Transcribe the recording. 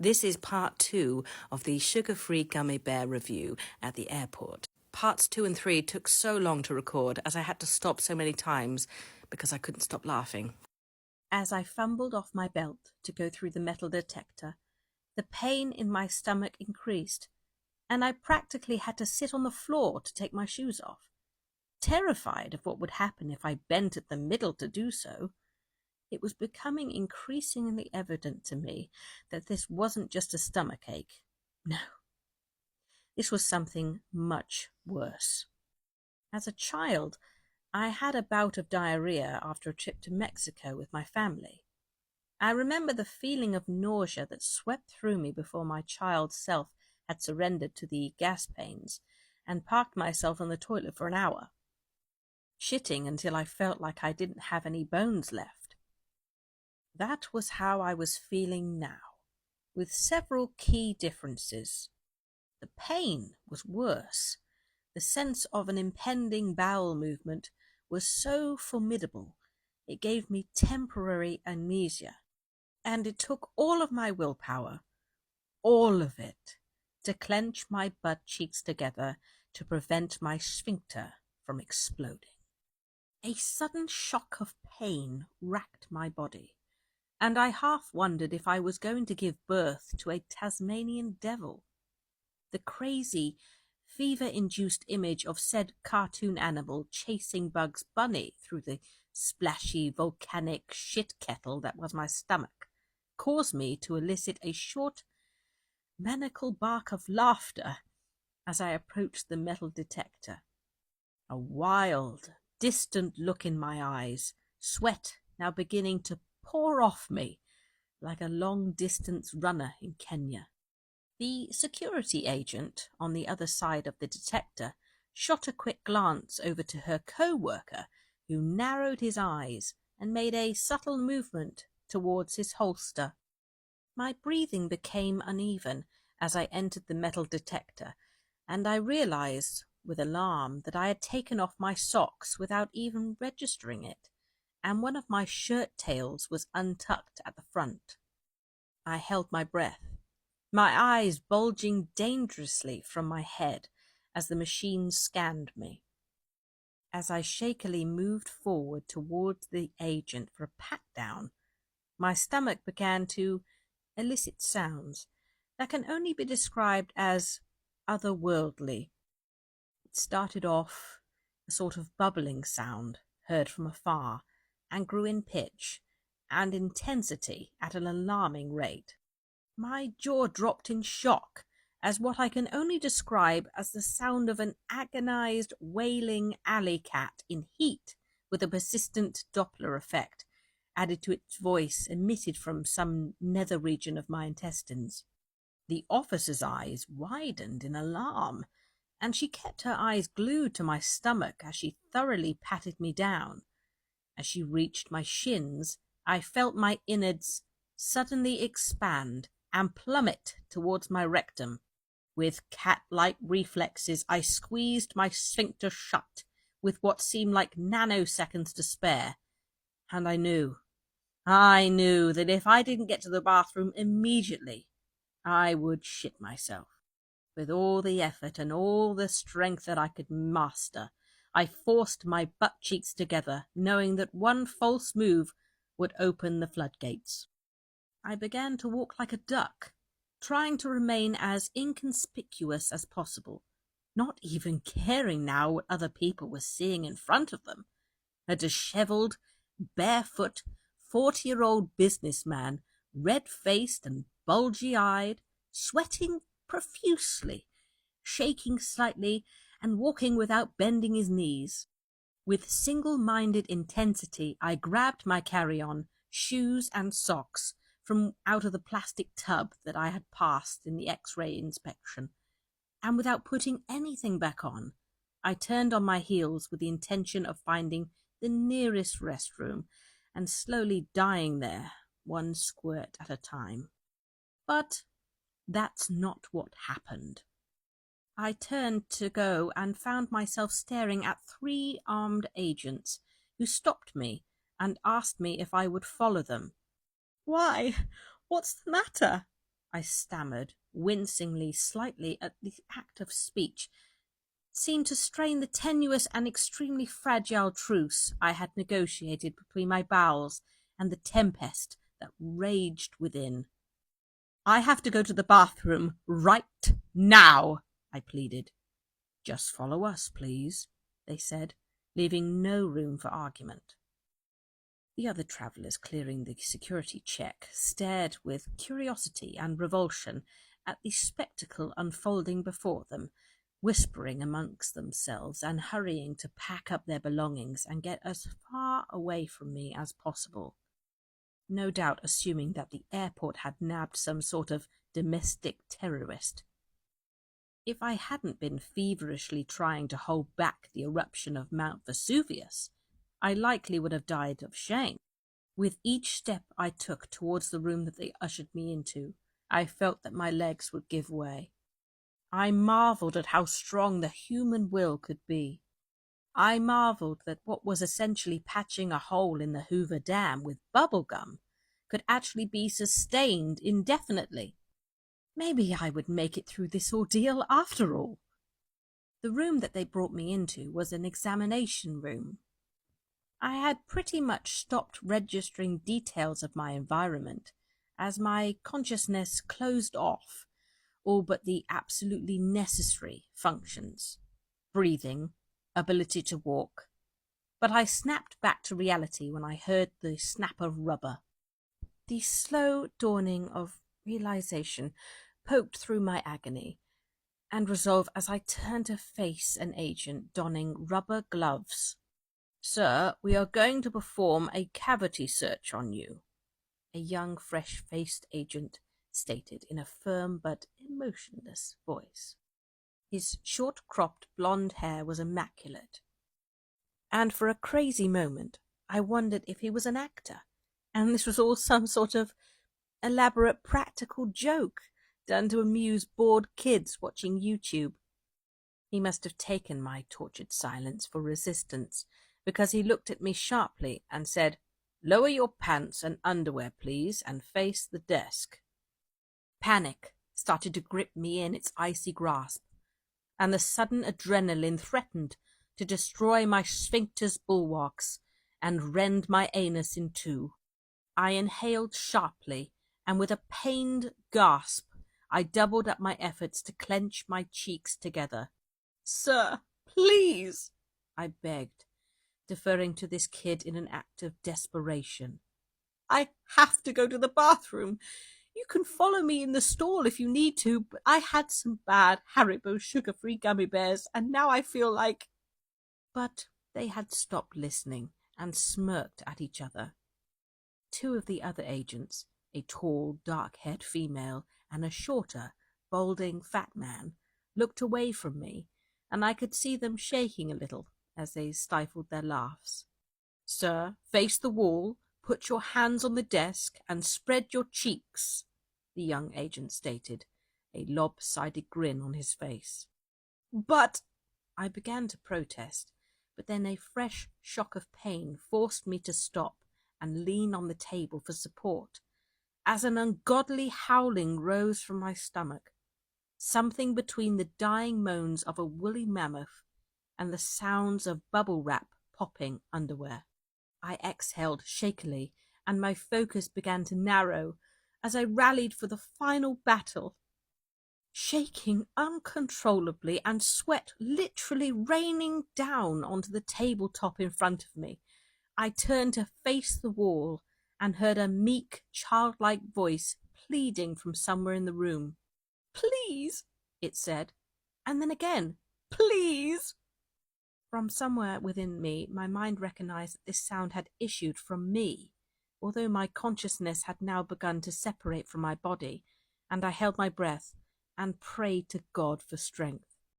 This is part 2 of the sugar-free gummy bear review at the airport. Parts 2 and 3 took so long to record as I had to stop so many times because I couldn't stop laughing. As I fumbled off my belt to go through the metal detector, the pain in my stomach increased, and I practically had to sit on the floor to take my shoes off, terrified of what would happen if I bent at the middle to do so. It was becoming increasingly evident to me that this wasn't just a stomachache. No, this was something much worse. As a child, I had a bout of diarrhea after a trip to Mexico with my family. I remember the feeling of nausea that swept through me before my child self had surrendered to the gas pains and parked myself on the toilet for an hour, shitting until I felt like I didn't have any bones left. That was how I was feeling now, with several key differences. The pain was worse. The sense of an impending bowel movement was so formidable, it gave me temporary amnesia, and it took all of my willpower, all of it, to clench my butt cheeks together to prevent my sphincter from exploding. A sudden shock of pain racked my body, and I half wondered if I was going to give birth to a Tasmanian devil. The crazy, fever-induced image of said cartoon animal chasing Bugs Bunny through the splashy volcanic shit kettle that was my stomach caused me to elicit a short, maniacal bark of laughter as I approached the metal detector. A wild, distant look in my eyes, sweat now beginning to pour off me like a long-distance runner in Kenya. The security agent on the other side of the detector shot a quick glance over to her co-worker, who narrowed his eyes and made a subtle movement towards his holster. My breathing became uneven as I entered the metal detector, and I realized with alarm that I had taken off my socks without even registering it, and one of my shirt tails was untucked at the front. I held my breath, my eyes bulging dangerously from my head as the machine scanned me. As I shakily moved forward towards the agent for a pat-down, my stomach began to elicit sounds that can only be described as otherworldly. It started off a sort of bubbling sound heard from afar, and grew in pitch and intensity at an alarming rate. My jaw dropped in shock as what I can only describe as the sound of an agonized, wailing alley cat in heat with a persistent Doppler effect added to its voice emitted from some nether region of my intestines. The officer's eyes widened in alarm, and she kept her eyes glued to my stomach as she thoroughly patted me down. As she reached my shins, I felt my innards suddenly expand and plummet towards my rectum. With cat-like reflexes, I squeezed my sphincter shut with what seemed like nanoseconds to spare. And I knew that if I didn't get to the bathroom immediately, I would shit myself. With all the effort and all the strength that I could muster, I forced my butt cheeks together, knowing that one false move would open the floodgates. I began to walk like a duck, trying to remain as inconspicuous as possible, not even caring now what other people were seeing in front of them. A dishevelled, barefoot, 40-year-old businessman, red-faced and bulgy-eyed, sweating profusely, shaking slightly, and walking without bending his knees. With single-minded intensity, I grabbed my carry-on, shoes and socks from out of the plastic tub that I had passed in the X-ray inspection, and without putting anything back on, I turned on my heels with the intention of finding the nearest restroom and slowly dying there, one squirt at a time. But that's not what happened. I turned to go and found myself staring at 3 armed agents who stopped me and asked me if I would follow them. "Why? What's the matter?" I stammered, wincingly slightly at the act of speech, seemed to strain the tenuous and extremely fragile truce I had negotiated between my bowels and the tempest that raged within. "I have to go to the bathroom right now," I pleaded. "Just follow us, please," they said, leaving no room for argument. The other travellers clearing the security check stared with curiosity and revulsion at the spectacle unfolding before them, whispering amongst themselves and hurrying to pack up their belongings and get as far away from me as possible, no doubt assuming that the airport had nabbed some sort of domestic terrorist. If I hadn't been feverishly trying to hold back the eruption of Mount Vesuvius, I likely would have died of shame. With each step I took towards the room that they ushered me into, I felt that my legs would give way. I marvelled at how strong the human will could be. I marvelled that what was essentially patching a hole in the Hoover Dam with bubble gum could actually be sustained indefinitely. Maybe I would make it through this ordeal after all. The room that they brought me into was an examination room. I had pretty much stopped registering details of my environment as my consciousness closed off all but the absolutely necessary functions: breathing, ability to walk. But I snapped back to reality when I heard the snap of rubber. The slow dawning of realization poked through my agony and resolve as I turned to face an agent donning rubber gloves. "Sir, we are going to perform a cavity search on you," a young, fresh-faced agent stated in a firm but emotionless voice. His short-cropped blonde hair was immaculate, and for a crazy moment I wondered if he was an actor, and this was all some sort of elaborate practical joke done to amuse bored kids watching YouTube. He must have taken my tortured silence for resistance, because he looked at me sharply and said, "Lower your pants and underwear, please, and face the desk." Panic started to grip me in its icy grasp, and the sudden adrenaline threatened to destroy my sphincter's bulwarks and rend my anus in two. I inhaled sharply, and with a pained gasp, I doubled up my efforts to clench my cheeks together. "Sir, please," I begged, deferring to this kid in an act of desperation. "I have to go to the bathroom. You can follow me in the stall if you need to, but I had some bad Haribo sugar-free gummy bears, and now I feel like—" But they had stopped listening and smirked at each other. Two of the other agents, a tall, dark-haired female and a shorter, balding, fat man, looked away from me, and I could see them shaking a little as they stifled their laughs. "Sir, face the wall, put your hands on the desk, and spread your cheeks," the young agent stated, a lopsided grin on his face. "But—" I began to protest, but then a fresh shock of pain forced me to stop and lean on the table for support, as an ungodly howling rose from my stomach, something between the dying moans of a woolly mammoth and the sounds of bubble wrap popping underwear. I exhaled shakily, and my focus began to narrow as I rallied for the final battle. Shaking uncontrollably and sweat literally raining down onto the tabletop in front of me, I turned to face the wall and heard a meek, childlike voice pleading from somewhere in the room. "Please," it said, and then again, "Please." From somewhere within me, my mind recognized that this sound had issued from me, although my consciousness had now begun to separate from my body, and I held my breath and prayed to God for strength.